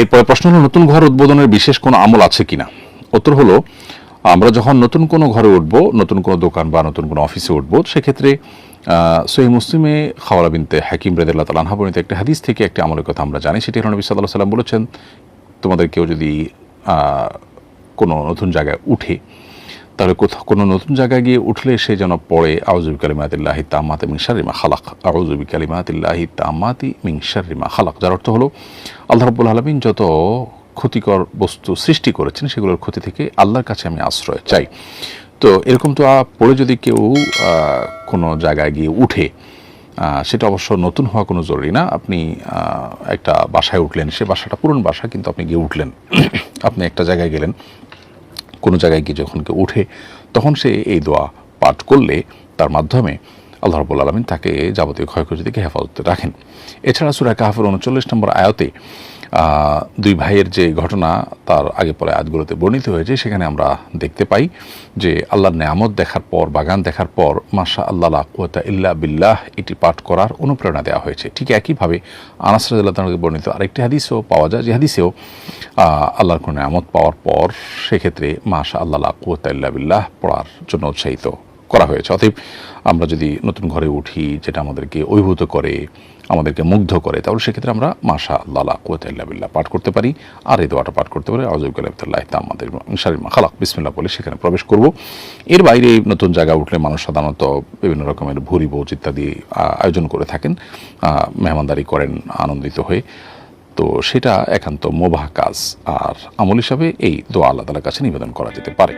এরপরে প্রশ্ন হলো, নতুন ঘর উদ্বোধনের বিশেষ কোনো আমল আছে কিনা? উত্তর হলো, আমরা যখন নতুন কোনো ঘরে উঠবো, নতুন কোনো দোকান বা নতুন কোনো অফিসে উঠবো, সেক্ষেত্রে সহিহ মুসলিমে খাওয়ালা বিনতে হাকিম রাদিয়াল্লাহু তাআলা আনহা বর্ণিত একটা হাদিস থেকে একটা আমলের কথা আমরা জানি। সেটি হলো নবী সাল্লাল্লাহু আলাইহি ওয়াসাল্লাম বলেছেন, তোমাদের কেউ যদি কোনো নতুন জায়গায় উঠে, তাহলে কোথাও কোনো নতুন জায়গায় গিয়ে উঠলে সে যেন পড়ে আউযু বিকালিমাতিল্লাহি তাম্মাতি মিন শাররি মা খালাক, আউযু বিকালিমাতিল্লাহি তাম্মাতি মিন শাররি মা খালাক। যার অর্থ হলো, আল্লাহ রাব্বুল আলামিন যত ক্ষতিকর বস্তু সৃষ্টি করেছেন সেগুলোর ক্ষতি থেকে আল্লাহর কাছে আমি আশ্রয় চাই। তো এরকম তো পড়ে যদি কেউ কোনো জায়গায় গিয়ে উঠে, সেটা অবশ্য নতুন হওয়া কোনো জরুরি না। আপনি একটা বাসায় উঠলেন, সে বাসাটা পুরনো বাসা, কিন্তু আপনি গিয়ে উঠলেন, আপনি একটা জায়গায় গেলেন, কোনো জায়গায় গিয়ে যখন কেউ উঠে, তখন সে এই দোয়া পাঠ করলে তার মাধ্যমে আল্লাহ রাব্বুল আলামিন তাকে যাবতীয় ক্ষয়ক্ষতি থেকে হেফাজতে রাখেন। এছাড়া সূরা কাহফের 39 নম্বর আয়াতে দুই ভাইয়ের যে ঘটনা তার আগে পরে আয়াতগুলোতে বর্ণিত হয়েছে, সেখানে আমরা দেখতে পাই যে আল্লাহর নেয়ামত দেখার পর, বাগান দেখার পর মাশা আল্লাহ লা কুওয়াতা ইল্লা বিল্লাহ এটি পাঠ করার অনুপ্রেরণা দেওয়া হয়েছে। ঠিক একইভাবে আনাস রাদিয়াল্লাহু তাআলা বর্ণিত আরেকটি হাদিসও পাওয়া যায়, যে হাদিসেও আল্লাহর কোনো নেয়ামত পাওয়ার পর সেক্ষেত্রে মাশা আল্লাহ লা কুওয়াতা ইল্লা বিল্লাহ পড়ার জন্য উৎসাহিত করা হয়েছে। অতএব আমরা যদি নতুন ঘরে উঠি, যেটা আমাদেরকে অভিভূত করে, আমাদেরকে মুগ্ধ করে, তাহলে সেক্ষেত্রে আমরা মাশা আল্লাহ লা কুওয়াতা ইল্লা বিল্লাহ পাঠ করতে পারি। আর এই দোয়াটা পাঠ করতে পারি, আউযু বিকালিমাতিল্লাহি তাম্মাতি মিন শাররি মা খালাক, বিসমিল্লাহ বলে সেখানে প্রবেশ করব। এর বাইরে নতুন জায়গা উঠলে মানুষ সাধারণত বিভিন্ন রকমের ভুরি ভোজ ইত্যাদি আয়োজন করে থাকেন, মেহমানদারি করেন আনন্দিত হয়ে। তো সেটা একান্ত মোবাহ কাজ, আর আমল হিসাবে এই দোয়া আল্লাহ তাআলার কাছে নিবেদন করা যেতে পারে।